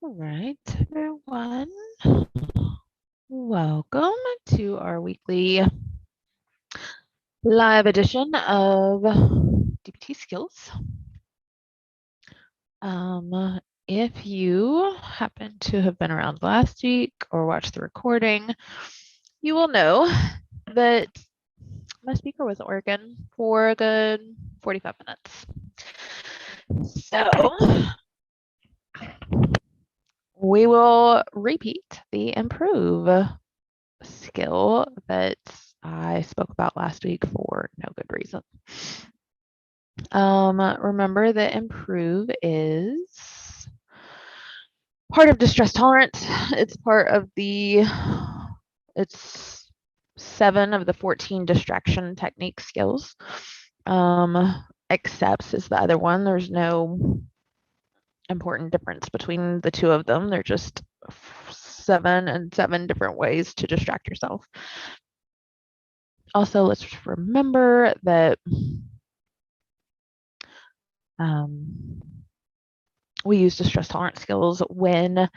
All right, everyone. Welcome to our weekly live edition of DBT Skills. If you happen to have been around last week or watched the recording, you will know that my speaker wasn't working for a good 45 minutes. So we will repeat the improve skill that I spoke about last week for no good reason. Remember that improve is part of distress tolerance. It's part of it's 7 of the 14 distraction technique skills. Accepts is the other one. There's no important difference between the two of them. They're just 7 different ways to distract yourself. Also, let's remember that we use distress tolerance skills when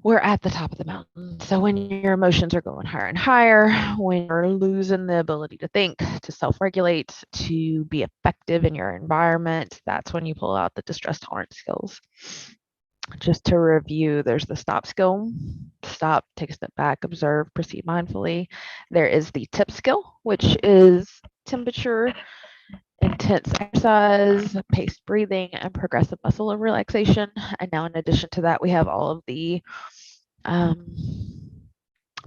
we're at the top of the mountain. So when your emotions are going higher and higher, when you're losing the ability to think, to self-regulate, to be effective in your environment, that's when you pull out the distress tolerance skills. Just to review, there's the stop skill. Stop, take a step back, observe, proceed mindfully. There is the tip skill, which is temperature, intense exercise, paced breathing, and progressive muscle relaxation. And now in addition to that, we have all of the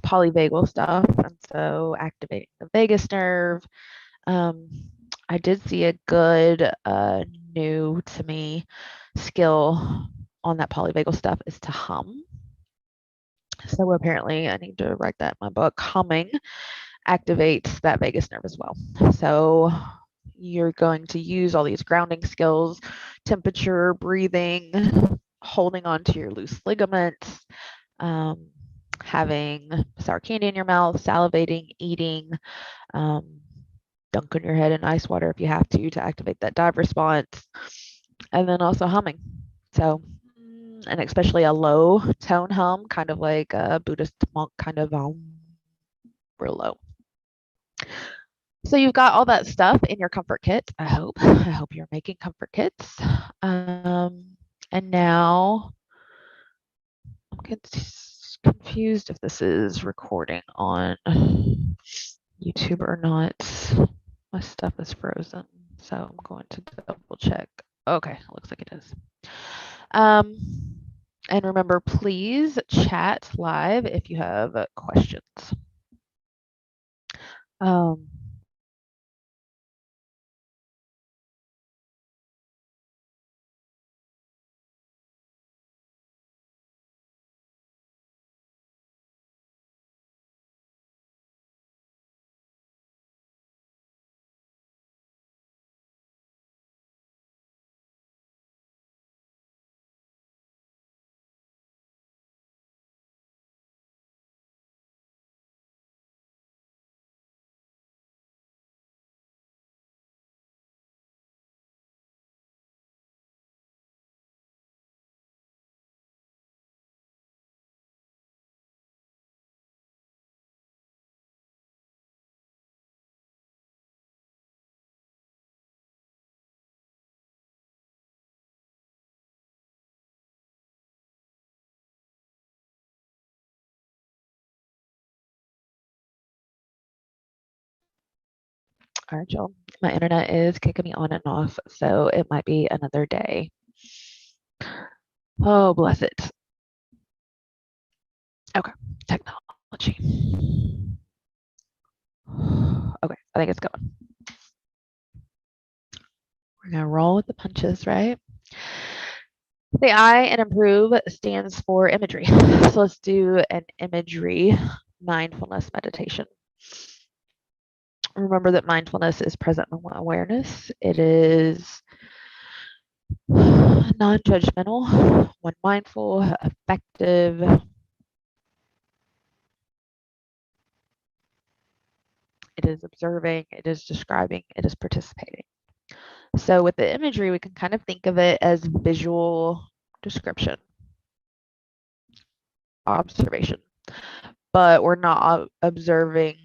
polyvagal stuff. And so activating the vagus nerve. I did see a good new to me skill on that polyvagal stuff is to hum. So apparently I need to write that in my book. Humming activates that vagus nerve as well. So you're going to use all these grounding skills, temperature, breathing, holding on to your loose ligaments, having sour candy in your mouth, salivating, eating, dunking your head in ice water if you have to activate that dive response, and then also humming. So, and especially a low tone hum, kind of like a Buddhist monk kind of real low. So you've got all that stuff in your comfort kit. I hope you're making comfort kits. And now I'm confused if this is recording on YouTube or not. My stuff is frozen, so I'm going to double check. Okay, looks like it is. And remember, please chat live if you have questions. All right, Jill. My internet is kicking me on and off, so it might be another day. Oh, bless it. Okay, technology. Okay, I think it's going. We're gonna roll with the punches, right? The I in improve stands for imagery. So let's do an imagery mindfulness meditation. Remember that mindfulness is present moment awareness. It is non-judgmental, when mindful, effective. It is observing, it is describing, it is participating. So with the imagery, we can kind of think of it as visual description. observation, but we're not observing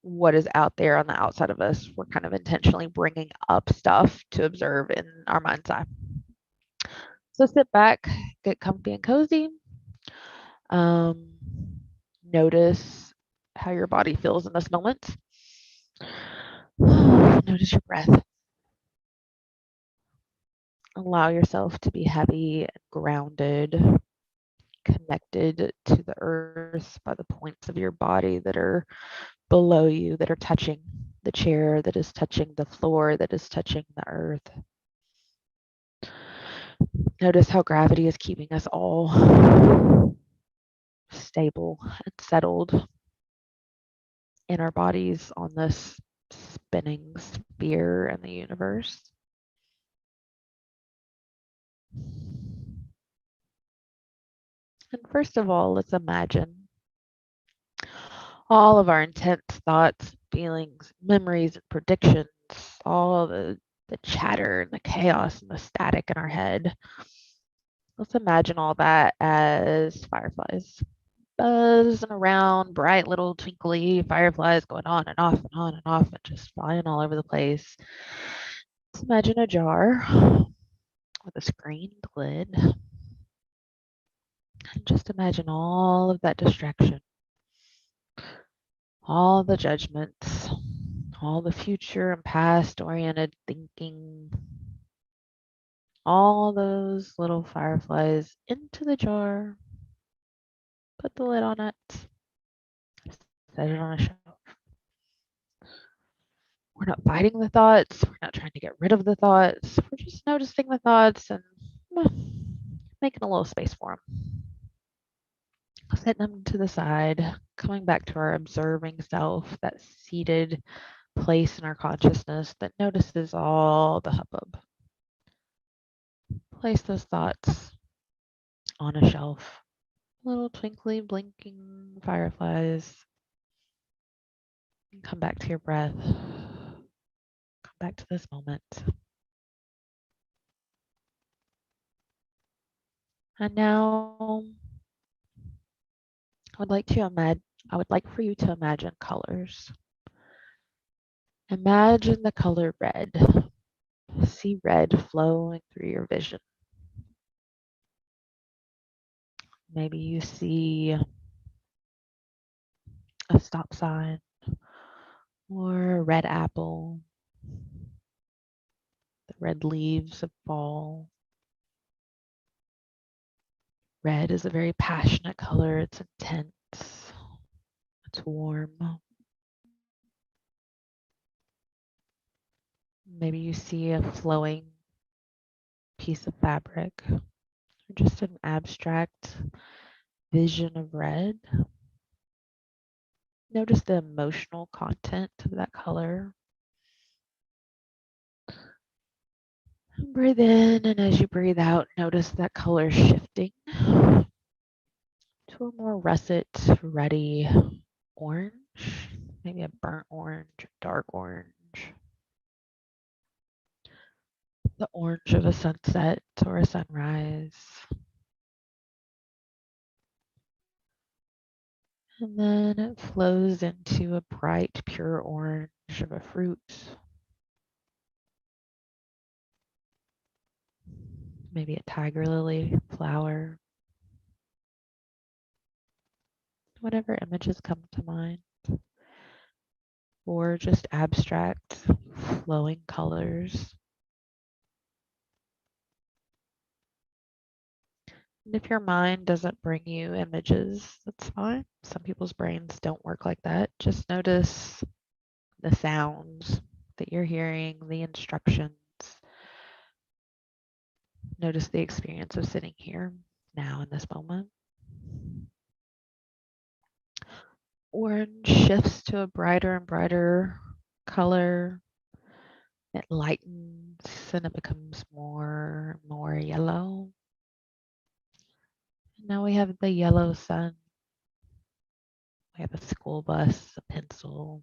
what is out there on the outside of us. We're kind of intentionally bringing up stuff to observe in our mind's eye. So sit back, get comfy and cozy. Um, Notice how your body feels in this moment. Notice your breath. Allow yourself to be heavy and grounded, connected to the earth by the points of your body that are below you, that are touching the chair, that is touching the floor, that is touching the earth. Notice how gravity is keeping us all stable and settled in our bodies on this spinning sphere in the universe. And first of all, let's imagine all of our intense thoughts, feelings, memories, and predictions, all the chatter and the chaos and the static in our head. Let's imagine all that as fireflies buzzing around, bright little twinkly fireflies going on and off and on and off and just flying all over the place. Let's imagine a jar with a screened lid. And just imagine all of that distraction, all the judgments, all the future and past oriented thinking, all those little fireflies into the jar, put the lid on it, set it on a shelf. We're not fighting the thoughts. We're not trying to get rid of the thoughts. We're just noticing the thoughts and making a little space for them. Setting them to the side, coming back to our observing self, that seated place in our consciousness that notices all the hubbub. Place those thoughts on a shelf. Little twinkly, blinking fireflies. And come back to your breath. Come back to this moment. And now I would like for you to imagine colors. Imagine the color red. See red flowing through your vision. Maybe you see a stop sign or a red apple, the red leaves of fall. Red is a very passionate color. It's intense. It's warm. Maybe you see a flowing piece of fabric or just an abstract vision of red. Notice the emotional content of that color. Breathe in, and as you breathe out, notice that color shifting to a more russet, ruddy orange, maybe a burnt orange, dark orange, the orange of a sunset or a sunrise. And then it flows into a bright, pure orange of a fruit. Maybe a tiger lily flower. Whatever images come to mind. Or just abstract, flowing colors. And if your mind doesn't bring you images, that's fine. Some people's brains don't work like that. Just notice the sounds that you're hearing, the instructions. Notice the experience of sitting here now in this moment. Orange shifts to a brighter and brighter color. It lightens and it becomes more and more yellow. And now we have the yellow sun. We have a school bus, a pencil,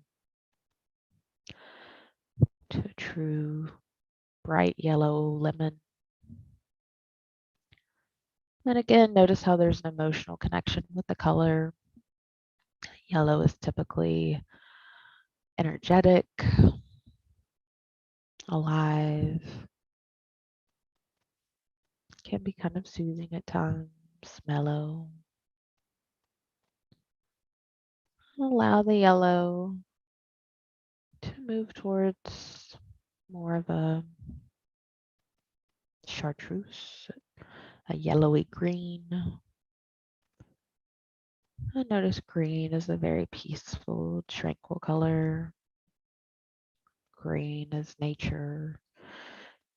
to a true bright yellow lemon. And again, notice how there's an emotional connection with the color. Yellow is typically energetic, alive, can be kind of soothing at times, mellow. Allow the yellow to move towards more of a chartreuse, a yellowy green. I notice green is a very peaceful, tranquil color. Green is nature,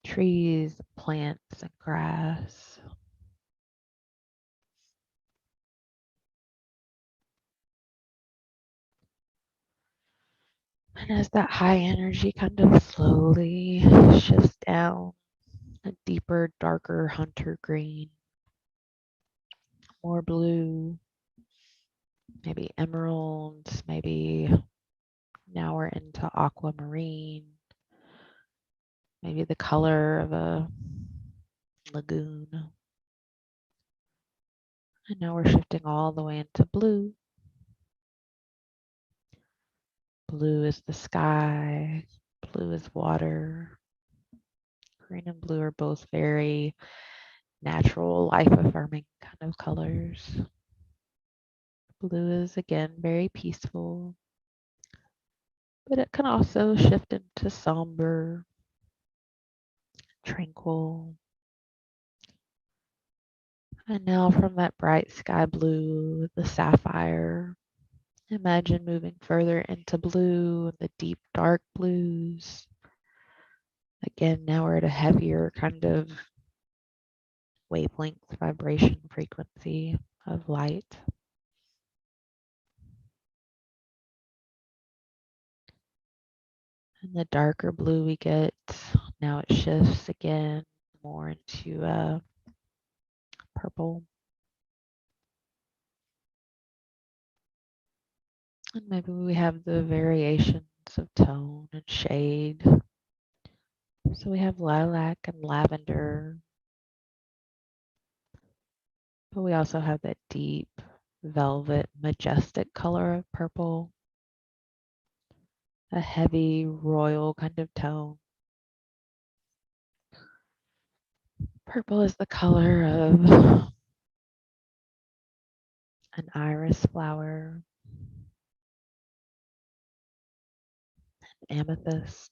trees, plants, and grass. And as that high energy kind of slowly shifts down, a deeper, darker hunter green, more blue, maybe emeralds, maybe now we're into aquamarine, maybe the color of a lagoon. And now we're shifting all the way into blue. Blue is the sky, blue is water. Green and blue are both very natural, life affirming kind of colors. Blue is again very peaceful, but it can also shift into somber, tranquil. And now from that bright sky blue, the sapphire, imagine moving further into blue, the deep dark blues. Again, now we're at a heavier kind of wavelength, vibration, frequency of light. And the darker blue we get, now it shifts again more into purple. And maybe we have the variations of tone and shade. So we have lilac and lavender, but we also have that deep velvet, majestic color of purple, a heavy royal kind of tone. Purple is the color of an iris flower, amethyst.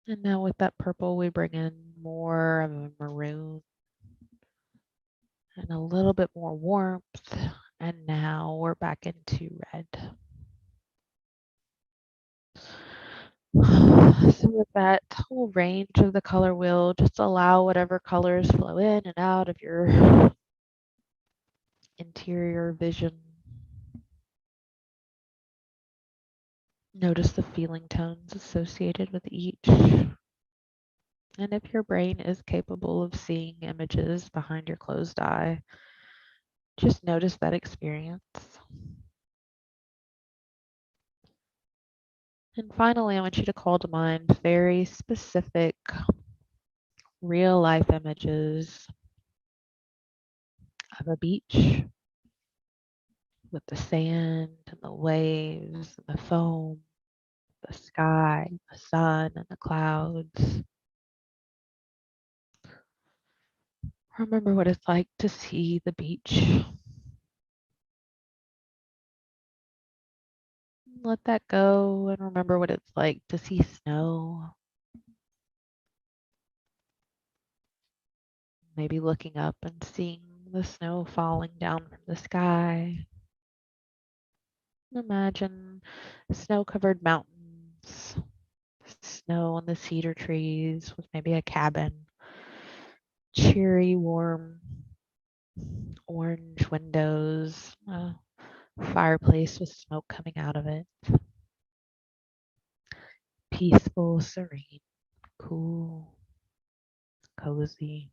And now with that purple, we bring in more of a maroon and a little bit more warmth. And now we're back into red. So with that whole range of the color wheel, just allow whatever colors flow in and out of your interior vision. Notice the feeling tones associated with each. And if your brain is capable of seeing images behind your closed eye, just notice that experience. And finally, I want you to call to mind very specific real life images of a beach with the sand and the waves and the foam, the sky, the sun, and the clouds. Remember what it's like to see the beach. Let that go and remember what it's like to see snow. Maybe looking up and seeing the snow falling down from the sky. Imagine snow-covered mountains, snow on the cedar trees with maybe a cabin, cheery, warm, orange windows, a fireplace with smoke coming out of it. Peaceful, serene, cool, cozy.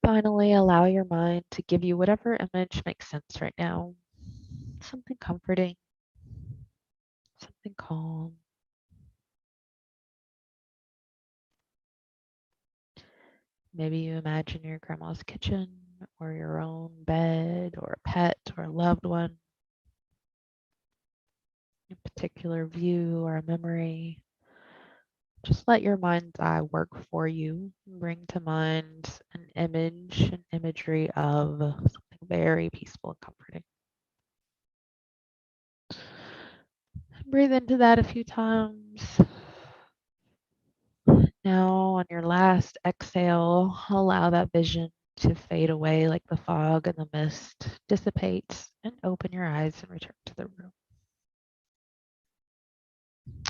Finally, allow your mind to give you whatever image makes sense right now. Something comforting, something calm, Maybe you imagine your grandma's kitchen or your own bed or a pet or a loved one, a particular view or a memory. Just let your mind's eye work for you. Bring to mind an image, an imagery of something very peaceful and comforting. Breathe into that a few times. Now, on your last exhale, allow that vision to fade away like the fog and the mist dissipates, and open your eyes and return to the room.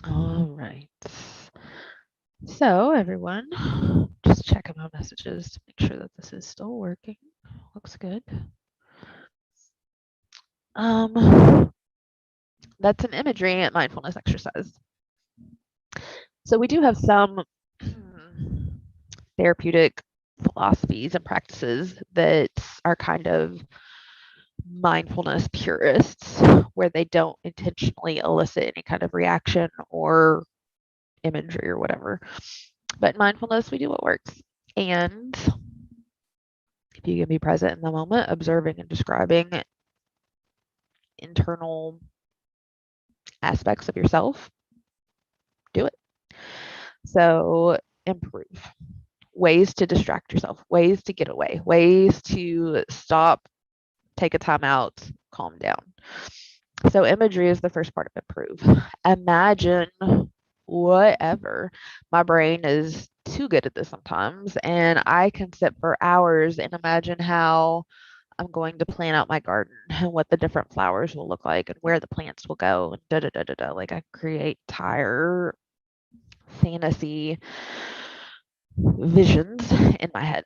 All right. So, everyone, just checking my messages to make sure that this is still working. Looks good. That's an imagery and mindfulness exercise. So we do have some therapeutic philosophies and practices that are kind of mindfulness purists, where they don't intentionally elicit any kind of reaction or imagery or whatever. But in mindfulness, we do what works. And if you can be present in the moment, observing and describing internal aspects of yourself, do it. So improve. Ways to distract yourself, ways to get away, ways to stop, take a time out, calm down. So imagery is the first part of improve. Imagine whatever. My brain is too good at this sometimes, and I can sit for hours and imagine how I'm going to plan out my garden and what the different flowers will look like and where the plants will go and da da da da da. Like, I create entire fantasy visions in my head.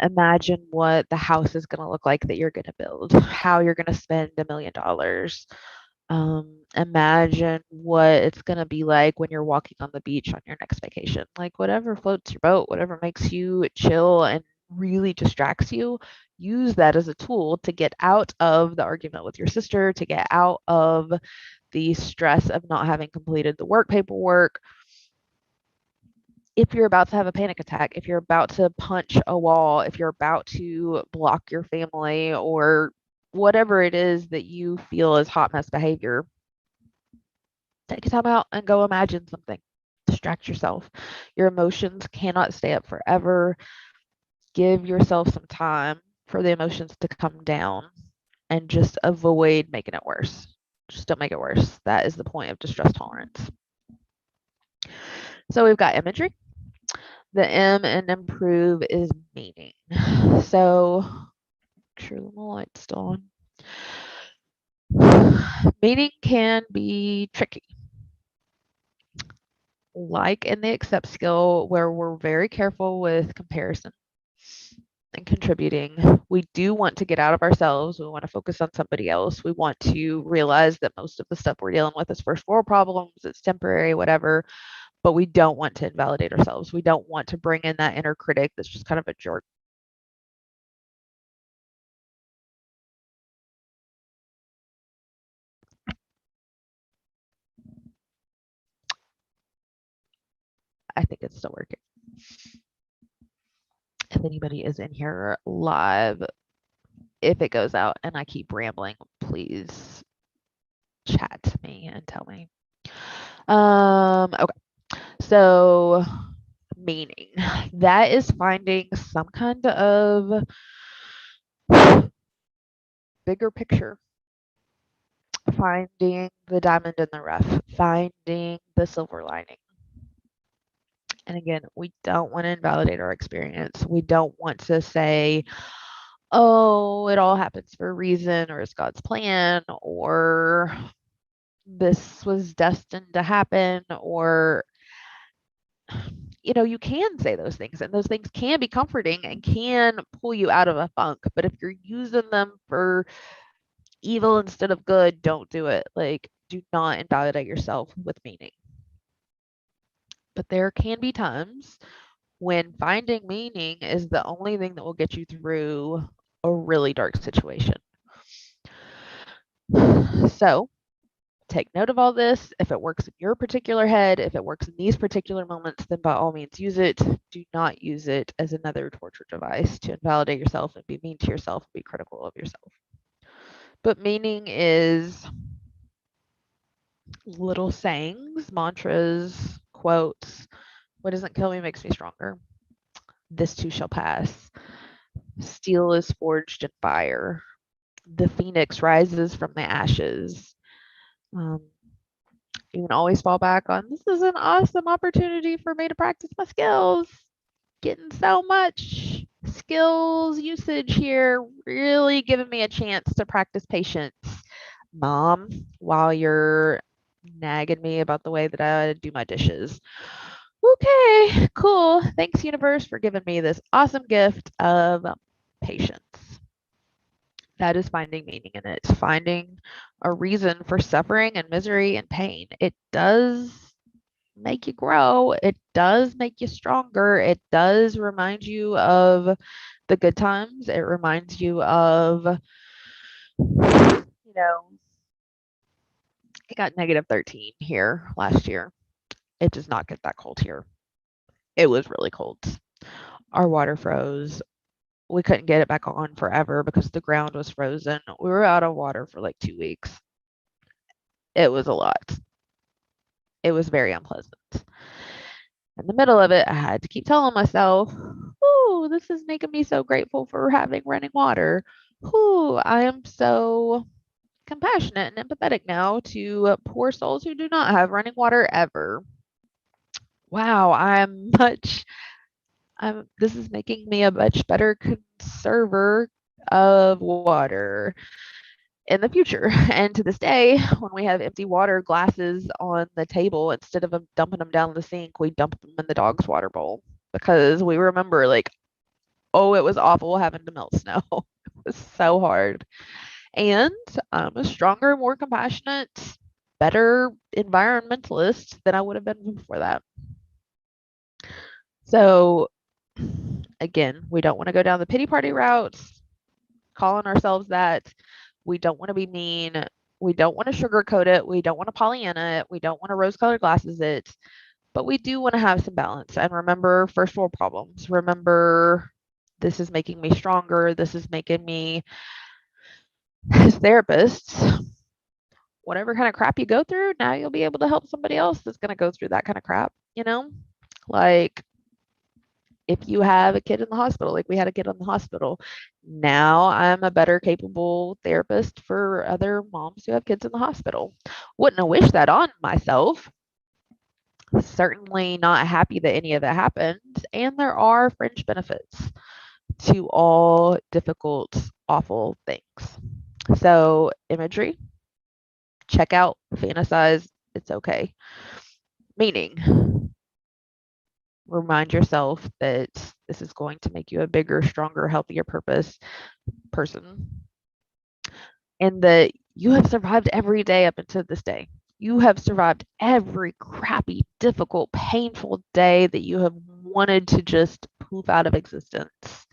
Imagine what the house is going to look like that you're going to build, how you're going to spend $1 million. Imagine what it's going to be like when you're walking on the beach on your next vacation. Like, whatever floats your boat, whatever makes you chill and really distracts you, use that as a tool to get out of the argument with your sister, to get out of the stress of not having completed the work paperwork. If you're about to have a panic attack, if you're about to punch a wall, if you're about to block your family, or whatever it is that you feel is hot mess behavior, take a time out and go imagine something. Distract yourself. Your emotions cannot stay up forever. Give yourself some time for the emotions to come down and just avoid making it worse. Just don't make it worse. That is the point of distress tolerance. So we've got imagery. The M in improve is meaning. So make sure the light's still on. Meaning can be tricky. Like in the accept skill, where we're very careful with comparison and contributing. We do want to get out of ourselves. We want to focus on somebody else. We want to realize that most of the stuff we're dealing with is first world problems, it's temporary, whatever. But we don't want to invalidate ourselves. We don't want to bring in that inner critic that's just kind of a jerk. I think it's still working. If anybody is in here live, if it goes out and I keep rambling, please chat to me and tell me. Okay. So meaning, that is finding some kind of bigger picture, finding the diamond in the rough, finding the silver lining. And again, we don't want to invalidate our experience. We don't want to say, oh, it all happens for a reason, or it's God's plan, or this was destined to happen, or, you can say those things, and those things can be comforting and can pull you out of a funk. But if you're using them for evil instead of good, don't do it. Like, do not invalidate yourself with meaning. But there can be times when finding meaning is the only thing that will get you through a really dark situation. So take note of all this. If it works in your particular head, if it works in these particular moments, then by all means use it. Do not use it as another torture device to invalidate yourself and be mean to yourself and be critical of yourself. But meaning is little sayings, mantras, quotes. What doesn't kill me makes me stronger. This too shall pass. Steel is forged in fire. The phoenix rises from the ashes. You can always fall back on, this is an awesome opportunity for me to practice my skills. Getting so much skills usage here, really giving me a chance to practice patience. Mom, while you're nagging me about the way that I do my dishes. Okay, cool. Thanks, universe, for giving me this awesome gift of patience. That is finding meaning in it, finding a reason for suffering and misery and pain. It does make you grow. It does make you stronger. It does remind you of the good times. It reminds you of, it got -13 here last year. It does not get that cold here. It was really cold. Our water froze. We couldn't get it back on forever because the ground was frozen. We were out of water for like 2 weeks. It was a lot. It was very unpleasant. In the middle of it, I had to keep telling myself, "Ooh, this is making me so grateful for having running water. Ooh, I am so compassionate and empathetic now to poor souls who do not have running water ever. Wow, this is making me a much better conserver of water in the future." And to this day, when we have empty water glasses on the table, instead of dumping them down the sink, we dump them in the dog's water bowl because we remember, like, oh, it was awful having to melt snow. It was so hard. And I'm a stronger, more compassionate, better environmentalist than I would have been before that. So, again, we don't want to go down the pity party route, calling ourselves that. We don't want to be mean. We don't want to sugarcoat it. We don't want to Pollyanna it. We don't want to rose-colored glasses it. But we do want to have some balance and remember first world problems. Remember, this is making me stronger. This is making me, as therapists, whatever kind of crap you go through, now you'll be able to help somebody else that's going to go through that kind of crap, Like, if you have a kid in the hospital, like we had a kid in the hospital, now I'm a better capable therapist for other moms who have kids in the hospital. Wouldn't have wished that on myself. Certainly not happy that any of that happened. And there are fringe benefits to all difficult, awful things. So, imagery, check out, fantasize, it's okay. Meaning, remind yourself that this is going to make you a bigger, stronger, healthier person, and that you have survived every day up until this day. You have survived every crappy, difficult, painful day that you have wanted to just poof out of existence.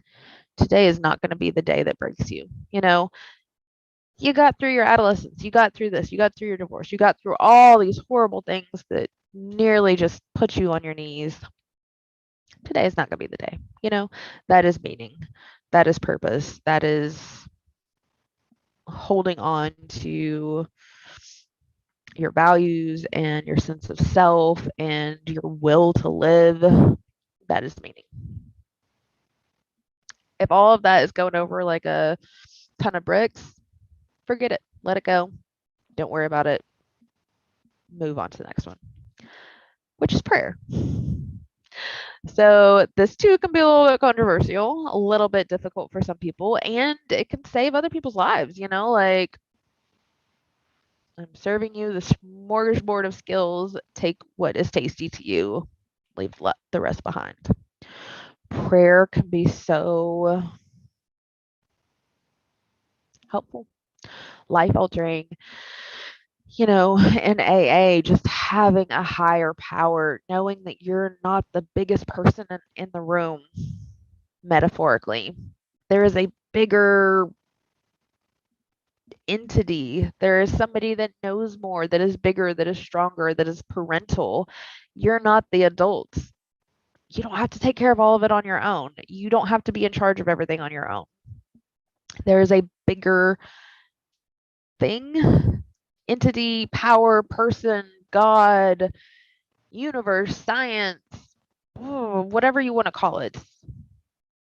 Today is not going to be the day that breaks you. You got through your adolescence, you got through this, you got through your divorce, you got through all these horrible things that nearly just put you on your knees. Today is not going to be the day. That is meaning, that is purpose, that is holding on to your values and your sense of self and your will to live. That is meaning. If all of that is going over like a ton of bricks, forget it. Let it go. Don't worry about it. Move on to the next one, which is prayer. So this too can be a little bit controversial, a little bit difficult for some people, and it can save other people's lives, like, I'm serving you this smorgasbord of skills. Take what is tasty to you. Leave the rest behind. Prayer can be so helpful, life altering. In AA, just having a higher power, knowing that you're not the biggest person in the room, metaphorically. There is a bigger entity. There is somebody that knows more, that is bigger, that is stronger, that is parental. You're not the adults. You don't have to take care of all of it on your own. You don't have to be in charge of everything on your own. There is a bigger thing, entity, power, person, God, universe, science, whatever you want to call it.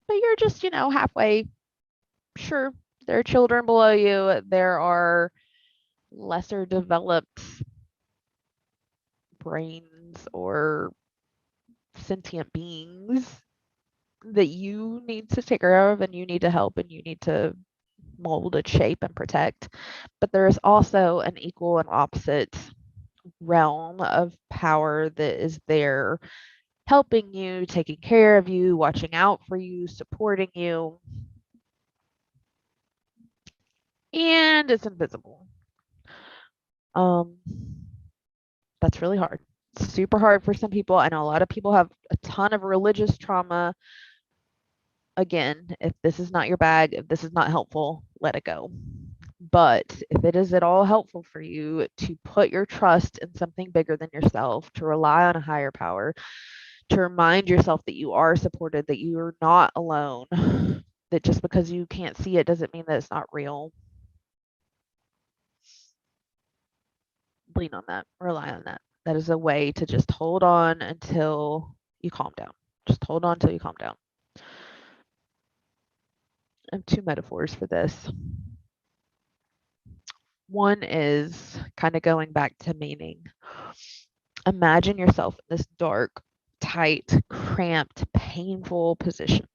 But you're just, halfway. Sure, there are children below you. There are lesser developed brains or sentient beings that you need to take care of and you need to help and you need to mold and shape and protect. But there is also an equal and opposite realm of power that is there helping you, taking care of you, watching out for you, supporting you. And it's invisible. That's really hard. Super hard for some people. I know a lot of people have a ton of religious trauma. Again, if this is not your bag, if this is not helpful, let it go. But if it is at all helpful for you to put your trust in something bigger than yourself, to rely on a higher power, to remind yourself that you are supported, that you are not alone, that just because you can't see it doesn't mean that it's not real. Lean on that, rely on that. That is a way to just hold on until you calm down. Just hold on until you calm down. I have two metaphors for this. One is kind of going back to meaning. Imagine yourself in this dark, tight, cramped, painful position.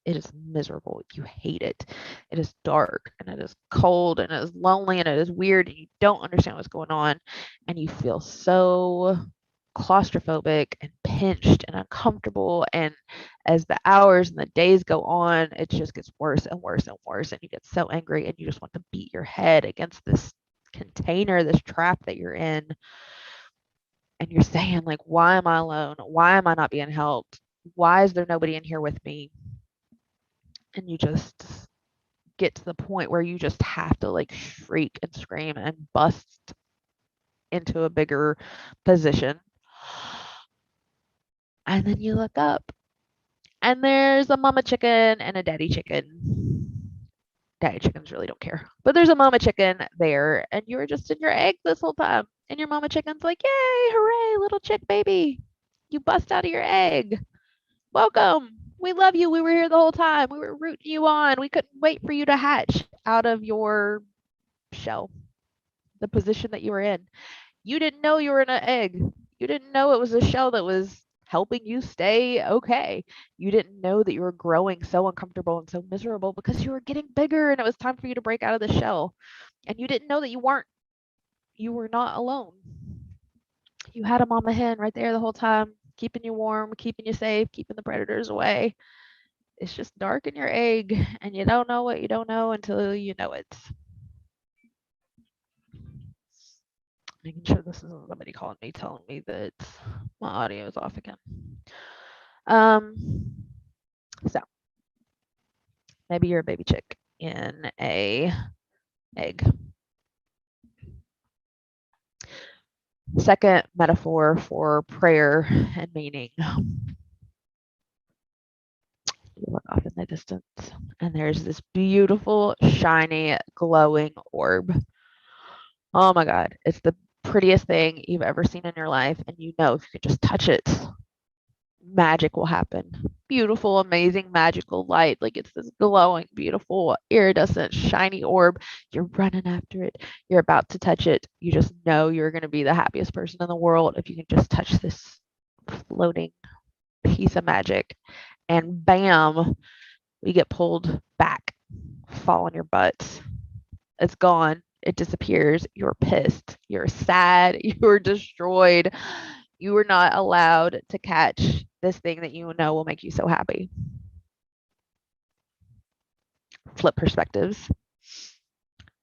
It is miserable. You hate it. It is dark and it is cold and it is lonely and it is weird and you don't understand what's going on and you feel so claustrophobic and pinched and uncomfortable. And as the hours and the days go on, it just gets worse and worse and worse. And you get so angry and you just want to beat your head against this container, this trap that you're in. And you're saying, like, why am I alone? Why am I not being helped? Why is there nobody in here with me? And you just get to the point where you just have to like shriek and scream and bust into a bigger position. And then you look up and there's a mama chicken and a daddy chicken. Daddy chickens really don't care. But there's a mama chicken there and you were just in your egg this whole time. And your mama chicken's like, yay, hooray, little chick baby. You bust out of your egg. Welcome. We love you. We were here the whole time. We were rooting you on. We couldn't wait for you to hatch out of your shell, the position that you were in. You didn't know you were in an egg. You didn't know it was a shell that was helping you stay okay. You didn't know that you were growing so uncomfortable and so miserable because you were getting bigger and it was time for you to break out of the shell. And you didn't know that you were not alone. You had a mama hen right there the whole time, keeping you warm, keeping you safe, keeping the predators away. It's just dark in your egg and you don't know what you don't know until you know it. Making sure this isn't somebody calling me telling me that my audio is off again. So maybe you're a baby chick in a egg. Second metaphor for prayer and meaning. You look off in the distance and there's this beautiful, shiny, glowing orb. Oh my God, it's the prettiest thing you've ever seen in your life. And you know, if you could just touch it, magic will happen. Beautiful, amazing, magical light. Like it's this glowing, beautiful, iridescent, shiny orb. You're running after it. You're about to touch it. You just know you're going to be the happiest person in the world if you can just touch this floating piece of magic. And bam, we get pulled back, fall on your butt. It's gone. It disappears. You're pissed. You're sad. You're destroyed. You were not allowed to catch this thing that you know will make you so happy. Flip perspectives.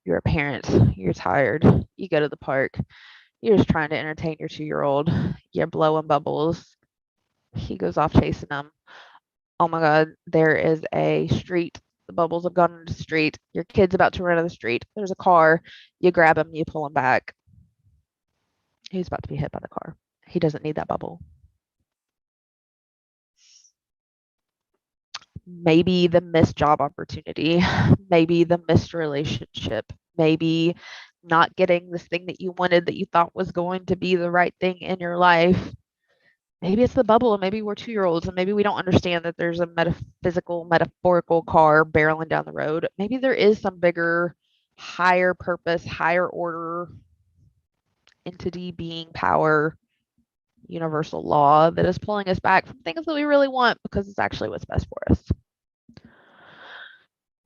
You're a parent. You're tired. You go to the park. You're just trying to entertain your 2-year-old. You're blowing bubbles. He goes off chasing them. Oh my God, there is a street The bubbles have gone into the street. Your kid's about to run out of the street. There's a car. You grab him, you pull him back. He's about to be hit by the car. He doesn't need that bubble. Maybe the missed job opportunity, maybe the missed relationship, maybe not getting this thing that you wanted that you thought was going to be the right thing in your life. Maybe it's the bubble, and maybe we're 2-year-olds, and maybe we don't understand that there's a metaphysical, metaphorical car barreling down the road. Maybe there is some bigger, higher purpose, higher order entity, being, power, universal law that is pulling us back from things that we really want because it's actually what's best for us.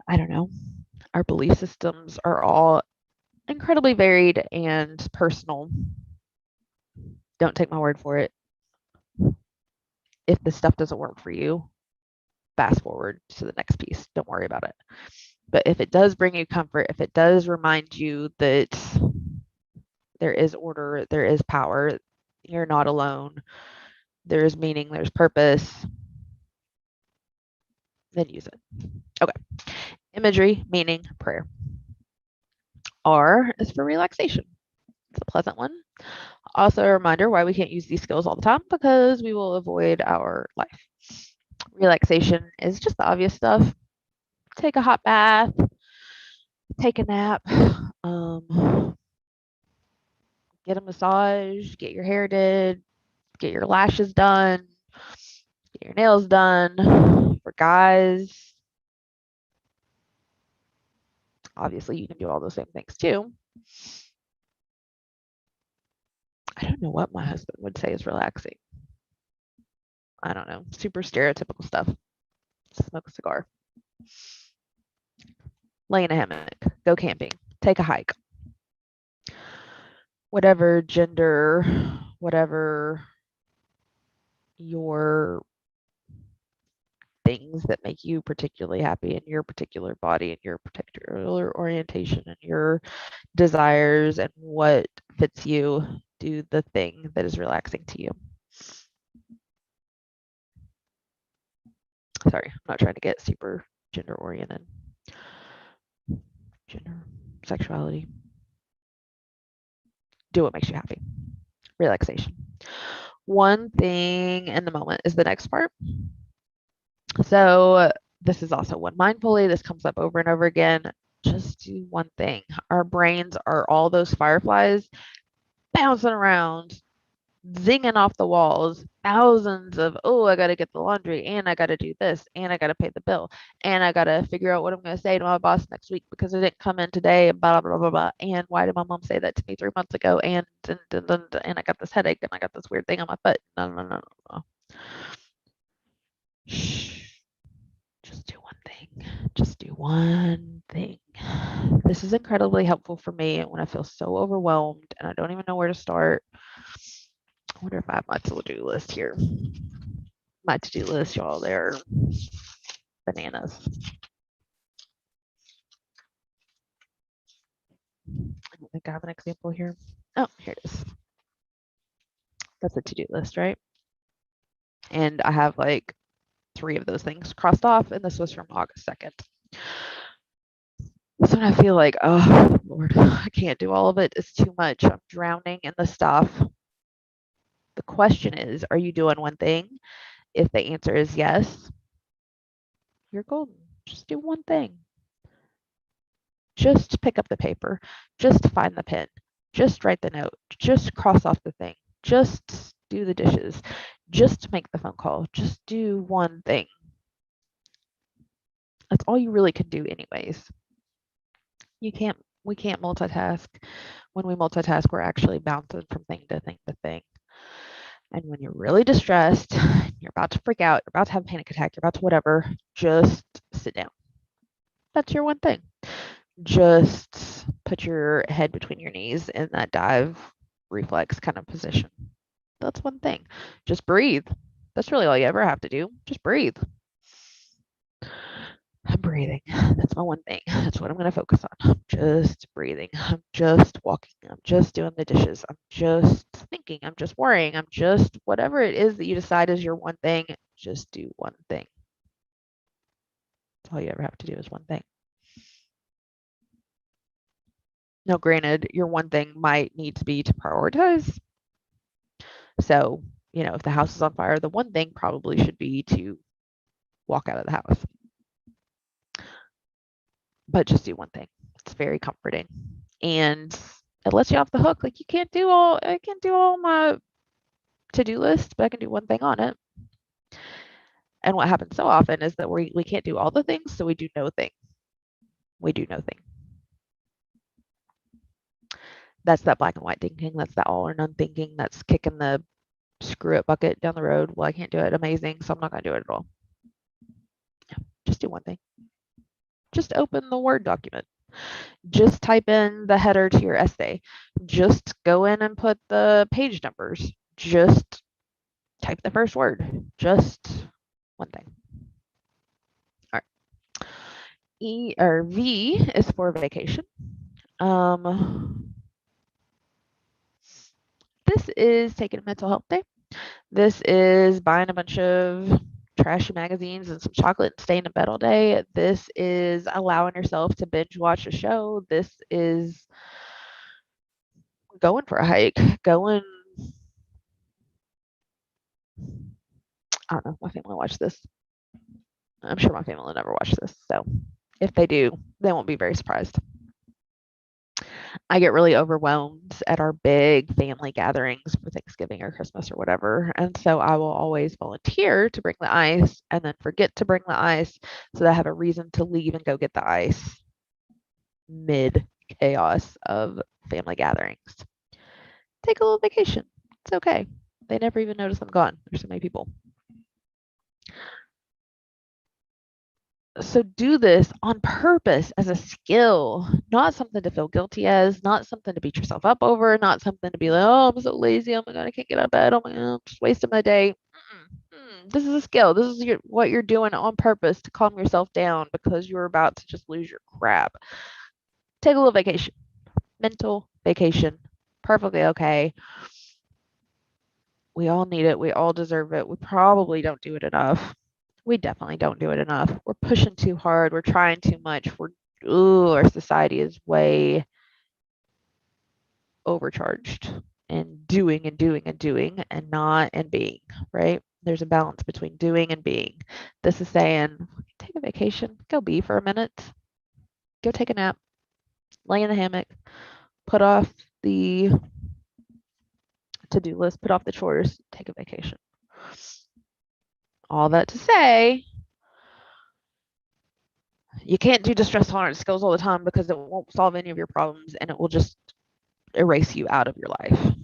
I don't know. Our belief systems are all incredibly varied and personal. Don't take my word for it. If this stuff doesn't work for you, fast forward to the next piece. Don't worry about it. But if it does bring you comfort, if it does remind you that there is order, there is power, you're not alone, there is meaning, there's purpose, then use it. Okay. Imagery, meaning, prayer. R is for relaxation. It's a pleasant one. Also a reminder why we can't use these skills all the time, because we will avoid our life. Relaxation is just the obvious stuff. Take a hot bath, take a nap, get a massage, get your hair did, get your lashes done, get your nails done. For guys, obviously you can do all those same things too. I don't know what my husband would say is relaxing. I don't know. Super stereotypical stuff. Smoke a cigar. Lay in a hammock. Go camping. Take a hike. Whatever gender, whatever your things that make you particularly happy in your particular body and your particular orientation and your desires and what fits you, do the thing that is relaxing to you. Sorry, I'm not trying to get super gender oriented. Gender, sexuality. Do what makes you happy. Relaxation. One thing in the moment is the next part. So this is also one mindfully. This comes up over and over again. Just do one thing. Our brains are all those fireflies bouncing around, zinging off the walls, thousands of, oh, I got to get the laundry, and I got to do this, and I got to pay the bill, and I got to figure out what I'm going to say to my boss next week because I didn't come in today, and blah, blah, blah, blah. And why did my mom say that to me 3 months ago? And I got this headache, and I got this weird thing on my foot. No. Shh. Just do one thing. Just do one thing. This is incredibly helpful for me when I feel so overwhelmed and I don't even know where to start. I wonder if I have my to-do list here. My to-do list, y'all, they're bananas. I don't think I have an example here. Oh, here it is. That's a to-do list, right? And I have like 3 of those things crossed off, and this was from August 2nd. So when I feel like, oh, Lord, I can't do all of it. It's too much. I'm drowning in the stuff. The question is, are you doing one thing? If the answer is yes, you're golden. Just do one thing. Just pick up the paper. Just find the pen. Just write the note. Just cross off the thing. Just do the dishes. Just make the phone call. Just do one thing. That's all you really can do anyways. We can't multitask. When we multitask, we're actually bouncing from thing to thing to thing. And when you're really distressed, you're about to freak out, you're about to have a panic attack, you're about to whatever, just sit down. That's your one thing. Just put your head between your knees in that dive reflex kind of position. That's one thing. Just breathe. That's really all you ever have to do. Just breathe. I'm breathing. That's my one thing. That's what I'm going to focus on. I'm just breathing. I'm just walking. I'm just doing the dishes. I'm just thinking. I'm just worrying. I'm just whatever it is that you decide is your one thing, just do one thing. All you ever have to do is one thing. Now, granted, your one thing might need to be to prioritize. So, if the house is on fire, the one thing probably should be to walk out of the house. But just do one thing. It's very comforting. And it lets you off the hook. Like I can't do all my to-do list, but I can do one thing on it. And what happens so often is that we can't do all the things, so we do no thing. We do no thing. That's that black and white thinking. That's that all or none thinking. That's kicking the screw it bucket down the road. Well, I can't do it. Amazing, so I'm not going to do it at all. Yeah, just do one thing. Just open the Word document. Just type in the header to your essay. Just go in and put the page numbers. Just type the first word. Just one thing. All right. V is for vacation. This is taking a mental health day. This is buying a bunch of trashy magazines and some chocolate and staying in bed all day. This is allowing yourself to binge watch a show. This is going for a hike, I don't know, my family will watch this. I'm sure my family will never watch this. So if they do, they won't be very surprised. I get really overwhelmed at our big family gatherings for Thanksgiving or Christmas or whatever. And so I will always volunteer to bring the ice and then forget to bring the ice so that I have a reason to leave and go get the ice mid chaos of family gatherings. Take a little vacation. It's okay. They never even notice I'm gone. There's so many people. So do this on purpose as a skill, not something to feel guilty as, not something to beat yourself up over, not something to be like, oh, I'm so lazy. Oh my God, I can't get out of bed. Oh my God, I'm just wasting my day. This is a skill. This is what you're doing on purpose to calm yourself down because you're about to just lose your crap. Take a little vacation. Mental vacation. Perfectly okay. We all need it. We all deserve it. We probably don't do it enough. We definitely don't do it enough. We're pushing too hard. We're trying too much. Our society is way overcharged and doing and doing and doing and not and being, right? There's a balance between doing and being. This is saying, take a vacation, go be for a minute, go take a nap, lay in the hammock, put off the to-do list, put off the chores, take a vacation. All that to say, you can't do distress tolerance skills all the time because it won't solve any of your problems and it will just erase you out of your life.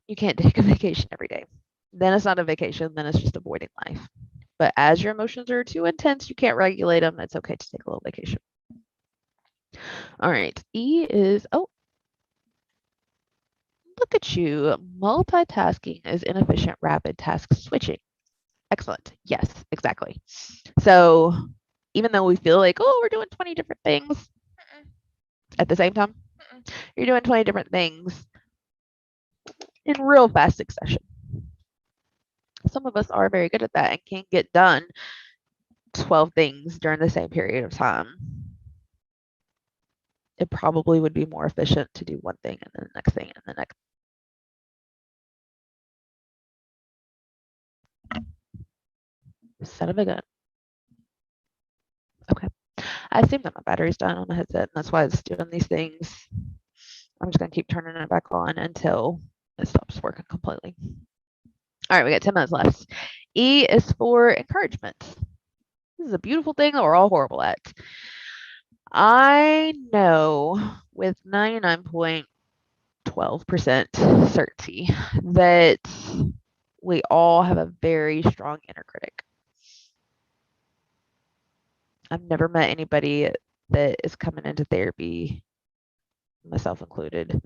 You can't take a vacation every day. Then it's not a vacation, then it's just avoiding life. But as your emotions are too intense, you can't regulate them. It's okay to take a little vacation. All right. E is, oh, look at you. Multitasking is inefficient, rapid task switching. Excellent. Yes, exactly. So even though we feel like, oh, we're doing 20 different things at the same time, you're doing 20 different things in real fast succession. Some of us are very good at that and can get done 12 things during the same period of time. It probably would be more efficient to do one thing and then the next thing and the next. Son of a gun. Okay. I assume that my battery's done on the headset and that's why it's doing these things. I'm just going to keep turning it back on until it stops working completely. All right, we got 10 minutes left. E is for encouragement. This is a beautiful thing that we're all horrible at. I know with 99.12% certainty that we all have a very strong inner critic. I've never met anybody that is coming into therapy, myself included,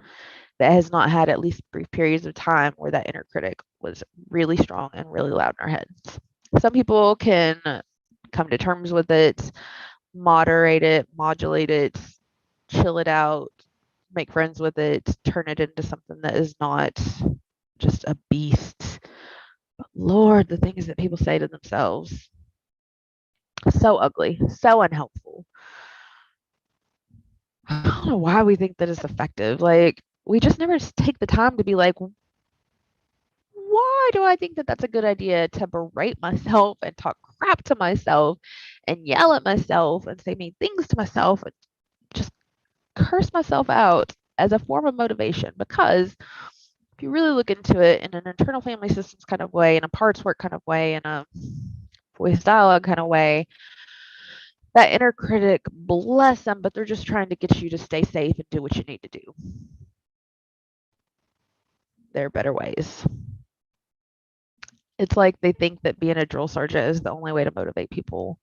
that has not had at least brief periods of time where that inner critic was really strong and really loud in our heads. Some people can come to terms with it, moderate it, modulate it, chill it out, make friends with it, turn it into something that is not just a beast. But Lord, the things that people say to themselves. So ugly, so unhelpful. I don't know why we think that it's effective. Like, we just never take the time to be like, why do I think that that's a good idea to berate myself and talk crap to myself and yell at myself and say mean things to myself and just curse myself out as a form of motivation? Because if you really look into it in an internal family systems kind of way, in a parts work kind of way, in a voice dialogue kind of way, that inner critic, bless them, but they're just trying to get you to stay safe and do what you need to do. There are better ways. It's like they think that being a drill sergeant is the only way to motivate people.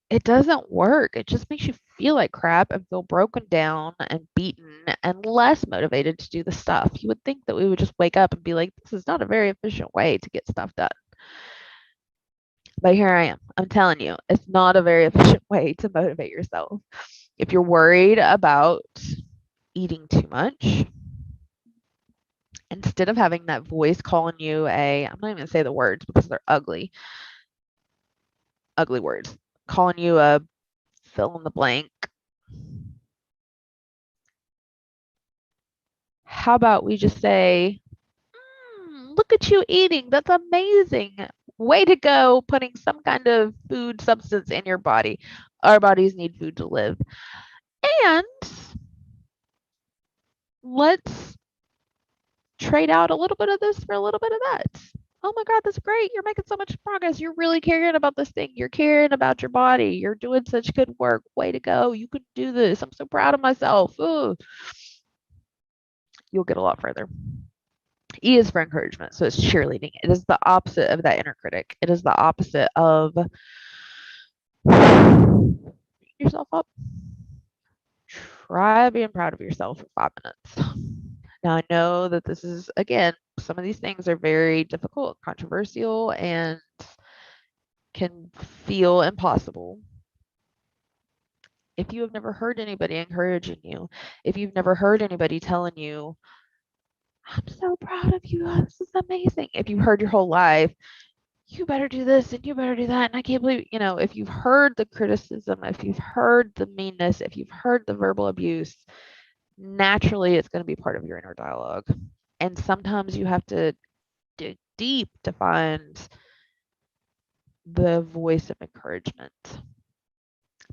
It doesn't work. It just makes you feel like crap and feel broken down and beaten and less motivated to do the stuff. You would think that we would just wake up and be like, this is not a very efficient way to get stuff done. But here I am. I'm telling you, it's not a very efficient way to motivate yourself. If you're worried about eating too much, instead of having that voice calling you I'm not even gonna say the words because they're ugly, ugly words, calling you a fill in the blank. How about we just say, look at you eating. That's amazing. Way to go, putting some kind of food substance in your body. Our bodies need food to live. And let's trade out a little bit of this for a little bit of that. Oh my God, that's great. You're making so much progress. You're really caring about this thing. You're caring about your body. You're doing such good work. Way to go. You can do this. I'm so proud of myself. Ooh. You'll get a lot further. E is for encouragement. So it's cheerleading. It is the opposite of that inner critic. It is the opposite of yourself up. Try being proud of yourself for 5 minutes. Now, I know that this is, again, some of these things are very difficult, controversial, and can feel impossible. If you have never heard anybody encouraging you, if you've never heard anybody telling you, I'm so proud of you, this is amazing. If you've heard your whole life, you better do this and you better do that. And I can't believe, if you've heard the criticism, if you've heard the meanness, if you've heard the verbal abuse, naturally it's going to be part of your inner dialogue. And sometimes you have to dig deep to find the voice of encouragement.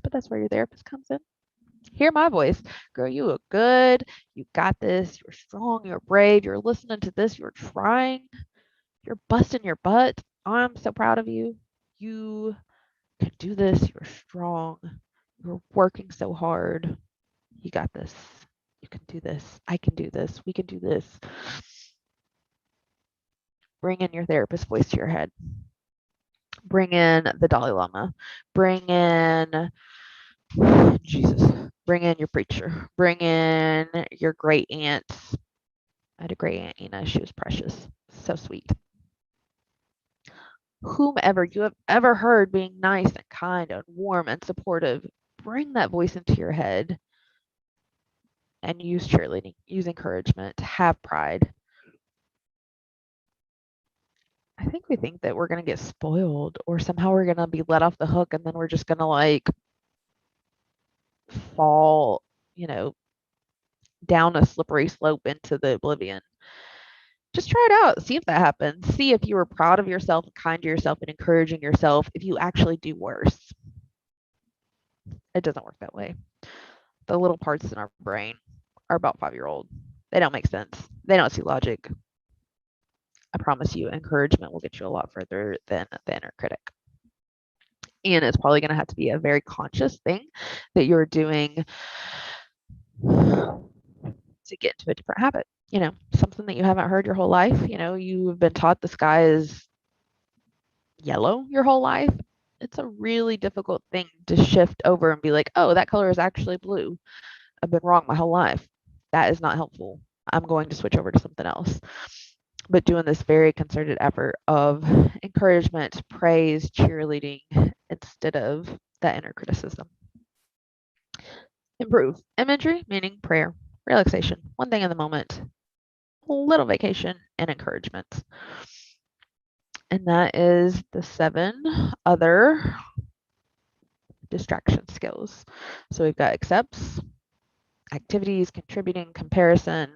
But that's where your therapist comes in. Hear my voice. Girl, you look good. You got this. You're strong. You're brave. You're listening to this. You're trying. You're busting your butt. I'm so proud of you. You can do this. You're strong. You're working so hard. You got this. You can do this. I can do this. We can do this. Bring in your therapist voice to your head. Bring in the Dalai Lama. Bring in Jesus. Bring in your preacher. Bring in your great aunts. I had a great aunt, she was precious. So sweet. Whomever you have ever heard being nice and kind and warm and supportive, bring that voice into your head and use cheerleading, use encouragement, have pride. I think we think that we're going to get spoiled or somehow we're going to be let off the hook and then we're just going to like fall, down a slippery slope into the oblivion. Just try it out. See if that happens. See if you are proud of yourself, kind to yourself, and encouraging yourself if you actually do worse. It doesn't work that way. The little parts in our brain are about 5-year-old. They don't make sense. They don't see logic. I promise you, encouragement will get you a lot further than the inner critic. And it's probably going to have to be a very conscious thing that you're doing to get into a different habit. Something that you haven't heard your whole life. You've been taught the sky is yellow your whole life. It's a really difficult thing to shift over and be like, oh, that color is actually blue. I've been wrong my whole life. That is not helpful. I'm going to switch over to something else. But doing this very concerted effort of encouragement, praise, cheerleading instead of that inner criticism. Improve. Imagery, meaning prayer, relaxation, one thing in the moment, a little vacation, and encouragement. And that is the 7 other distraction skills. So we've got accepts, activities, contributing, comparison.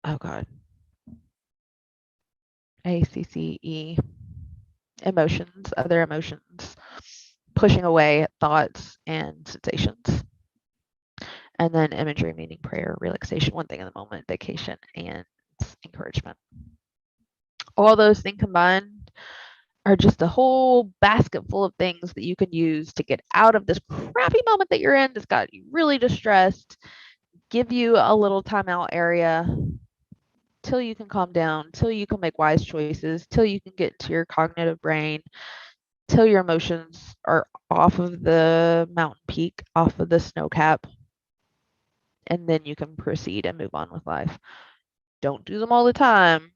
Oh God. ACCE. Emotions, other emotions, pushing away thoughts and sensations. And then imagery, meaning prayer, relaxation, one thing in the moment, vacation, and encouragement. All those things combined are just a whole basket full of things that you can use to get out of this crappy moment that you're in that's got you really distressed, give you a little timeout area till you can calm down, till you can make wise choices, till you can get to your cognitive brain, till your emotions are off of the mountain peak, off of the snow cap, and then you can proceed and move on with life. Don't do them all the time.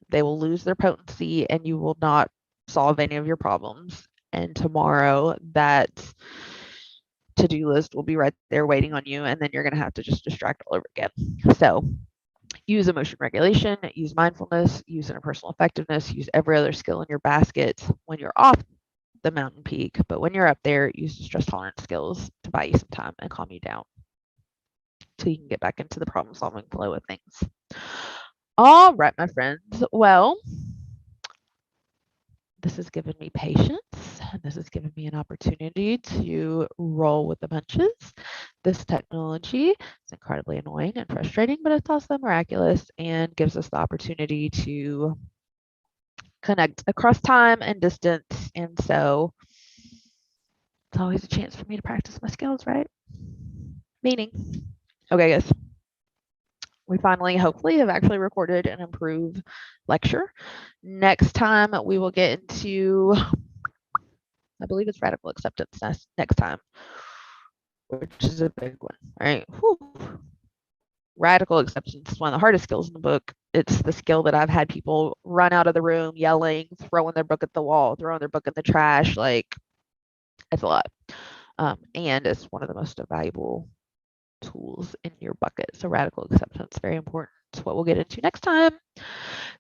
They will lose their potency and you will not solve any of your problems. And tomorrow that to-do list will be right there waiting on you, and then you're going to have to just distract all over again. So use emotion regulation, use mindfulness, use interpersonal effectiveness, use every other skill in your basket when you're off the mountain peak. But when you're up there, use the stress tolerance skills to buy you some time and calm you down so you can get back into the problem solving flow of things. All right, my friends. Well, this has given me patience, and this has given me an opportunity to roll with the punches. This technology is incredibly annoying and frustrating, but it's also miraculous and gives us the opportunity to connect across time and distance. And so it's always a chance for me to practice my skills, right? Meaning, okay, guys, we finally, hopefully, have actually recorded an improved lecture. Next time, we will get into, I believe it's radical acceptance next time, which is a big one, right? Whew. Radical acceptance is one of the hardest skills in the book. It's the skill that I've had people run out of the room yelling, throwing their book at the wall, throwing their book in the trash. Like, it's a lot. And it's one of the most valuable tools in your bucket. So radical acceptance, very important. It's what we'll get into next time.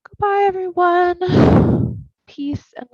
Goodbye, everyone. Peace and